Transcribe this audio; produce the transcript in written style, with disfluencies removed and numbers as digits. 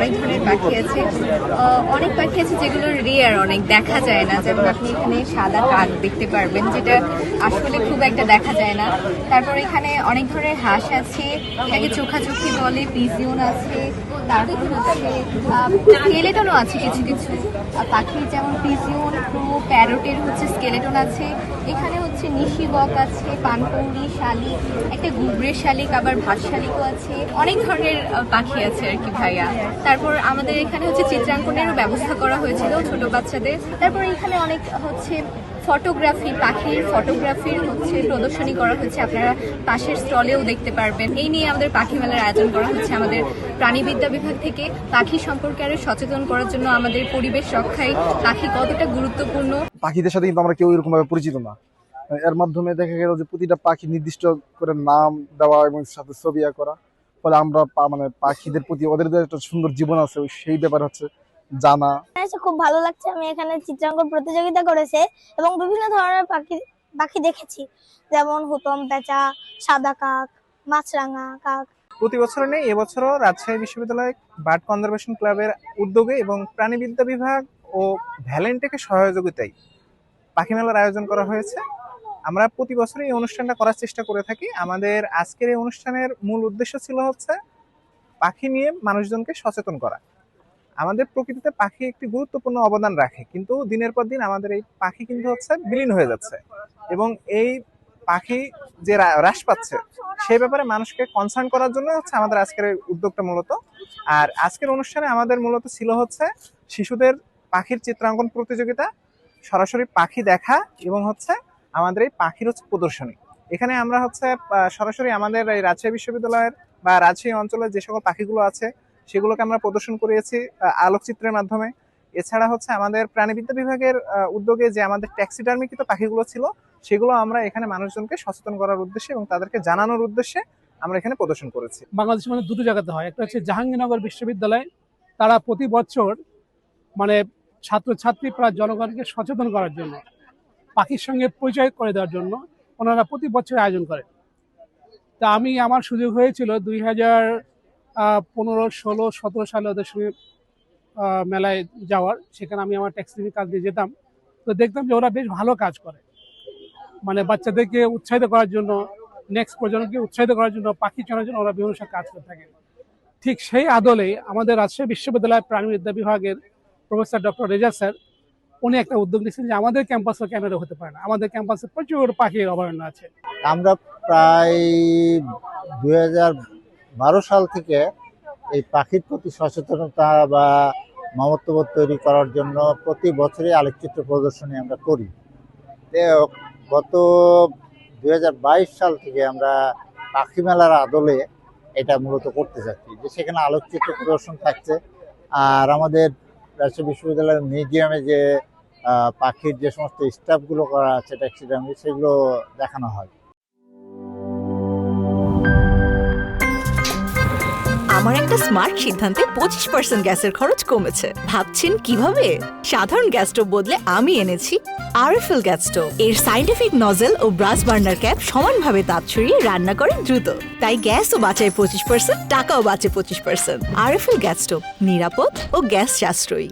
অনেক ধরনের পাখি আছে। অনেক পাখি আছে যেগুলো রেয়ার, অনেক দেখা যায় না। যেমন আপনি এখানে সাদা কাক দেখতে পারবেন, যেটা আসলে খুব একটা দেখা যায় না। তারপর এখানে অনেক ধরনের হাঁস আছে, এটাকে চোখাচোখি বলে, পিজিয়ন আছে, তারপর হচ্ছে স্কেলেটনও আছে কিছু কিছু পাখি, যেমন পিজিয়ন, ক্রো, প্যারটের হচ্ছে স্কেলেটন আছে। এখানে হচ্ছে নিশি বক আছে, পানকৌড়ি, শালিক, একটা গুবরে শালিক, আবার ভাত শালিকও আছে। অনেক ধরনের পাখি আছে আর কি ভাইয়া। তারপর আমাদের এখানে হচ্ছে চিত্রাঙ্কনেরও ব্যবস্থা করা হয়েছিল ছোট বাচ্চাদের। তারপর এখানে অনেক হচ্ছে ফটোগ্রাফি, পাখির ফটোগ্রাফির হচ্ছে প্রদর্শনী করা হয়েছে, আপনারা পাশের স্টলেও দেখতে পারবেন। এই নিয়ে আমাদের পাখি মেলার আয়োজন করা হচ্ছে আমাদের প্রাণীবিদ্যা বিভাগ থেকে। পাখি সম্পর্কে আরো সচেতন করার জন্য, আমাদের পরিবেশ রক্ষায় পাখি কতটা গুরুত্বপূর্ণ। পাখিদের সাথে কিন্তু আমরা কেউ এরকম ভাবে পরিচিত না। এর মাধ্যমে দেখা গেল যে প্রতিটা পাখি নির্দিষ্ট করে নাম দেওয়া এবং সাথে ছবি করা, ফলে আমরা মানে পাখিদের প্রতি ওদের যে একটা সুন্দর জীবন আছে সেই ব্যাপারে হচ্ছে জানা। খুব ভালো লাগছে। আমি এখানে চিত্রাঙ্কন প্রতিযোগিতা করেছে এবং বিভিন্ন ধরনের পাখি দেখেছি, যেমন হুতম পেঁচা, সাদা কাক, মাছরাঙা কাক। প্রতি বছর নেই, এবছরও রাজশাহী বিশ্ববিদ্যালয় বার্ড কনজারভেশন ক্লাবের উদ্যোগে এবং প্রাণীবিদ্যা বিভাগ ও ভ্যালেন্টেকের সহযোগিতায় পাখি মেলার আয়োজন করা হয়েছে। আমরা প্রতি বছরই এই অনুষ্ঠানটা করার চেষ্টা করে থাকি। আমাদের আজকের এই অনুষ্ঠানের মূল উদ্দেশ্য ছিল হচ্ছে পাখি নিয়ে মানুষজনকে সচেতন করা। আমাদের প্রকৃতিতে পাখি একটি গুরুত্বপূর্ণ অবদান রাখে, কিন্তু দিনের পর দিন আমাদের এই পাখি কিন্তু হচ্ছে বিলীন হয়ে যাচ্ছে এবং এই পাখি যে হ্রাস পাচ্ছে সেই ব্যাপারে মানুষকে কনসার্ন করার জন্য হচ্ছে আমাদের আজকের এই উদ্যোগটা মূলত। আর আজকের অনুষ্ঠানে আমাদের মূলত ছিল হচ্ছে শিশুদের পাখির চিত্রাঙ্কন প্রতিযোগিতা, সরাসরি পাখি দেখা এবং হচ্ছে আমাদের এই পাখির হচ্ছে প্রদর্শনী। এখানে আমরা হচ্ছে সরাসরি আমাদের এই রাজশাহী বিশ্ববিদ্যালয়ের বা রাজশাহী অঞ্চলের যে সকল পাখিগুলো আছে সেগুলোকে আমরা প্রদর্শন করিয়েছি আলোকচিত্রের মাধ্যমে। এছাড়া হচ্ছে আমাদের প্রাণীবিদ্যা বিভাগের উদ্যোগে যে আমাদের ট্যাক্সিডার্মিকৃত পাখিগুলো ছিল সেগুলো আমরা এখানে মানুষজনকে সচেতন করার উদ্দেশ্যে এবং তাদেরকে জানানোর উদ্দেশ্যে আমরা এখানে প্রদর্শন করেছি। বাংলাদেশে মানে দুটো জায়গাতে হয়, একটা হচ্ছে জাহাঙ্গীরনগর বিশ্ববিদ্যালয়, তারা প্রতি বছর মানে ছাত্রছাত্রী প্রায় জনগণকে সচেতন করার জন্য, পাখির সঙ্গে পরিচয় করে দেওয়ার জন্য ওনারা প্রতি বছর আয়োজন করে। তা আমার সুযোগ হয়েছিল 2015, 16, 17 সালে ওদের সঙ্গে মেলায় যাওয়ার। সেখানে আমি আমার ট্যাক্সি কাজ দিয়ে যেতাম, তো দেখতাম যে ওরা বেশ ভালো কাজ করে, মানে বাচ্চাদেরকে উৎসাহিত করার জন্য, নেক্সট প্রজন্মকে উৎসাহিত করার জন্য, পাখি চেনার জন্য ওরা বিভিন্ন কাজ করে থাকে। ঠিক সেই আদলে আমাদের রাজশাহী বিশ্ববিদ্যালয়ের প্রাণীবিদ্যা বিভাগের প্রফেসর ডক্টর রেজা স্যার উনি একটা উদ্যোগ নিয়েছেন যে আমাদের ক্যাম্পাসে কেন হতে পারে না, আমাদের ক্যাম্পাসে প্রচুর পাখির অভয়ারণ্য আছে। আমরা প্রায় 2012 সাল থেকে এই পাখির প্রতি সচেতনতা বা মমত্ববোধ তৈরি করার জন্য প্রতি বছরই আলোকচিত্র প্রদর্শনী আমরা করি। গত 2022 সাল থেকে আমরা পাখি মেলার আদলে এটা মূলত করতে চাচ্ছি, যে সেখানে আলোকচিত্র প্রদর্শন থাকছে আর আমাদের রাজশাহী বিশ্ববিদ্যালয়ের মিউজিয়ামে যে পাখির যে সমস্ত স্টাফগুলো করা আছে ট্যাক্সিডার্মি, সেগুলো দেখানো হয়। আমার একটা স্মার্ট সিদ্ধান্তে 25% গ্যাসের খরচ কমেছে। ভাবছেন কিভাবে? সাধারণ গ্যাস স্টোভ বদলে আমি এনেছি আরএফএল গ্যাস স্টোভ। এর সাইন্টিফিক নজল ও ব্রাস বার্নার ক্যাপ সমানভাবে তাপ ছড়িয়ে রান্না করে দ্রুত, তাই গ্যাসও বাঁচায় 25%, টাকাও বাঁচে 25%। আরএফএল গ্যাস স্টোভ নিরাপদ ও গ্যাস সাশ্রয়ী।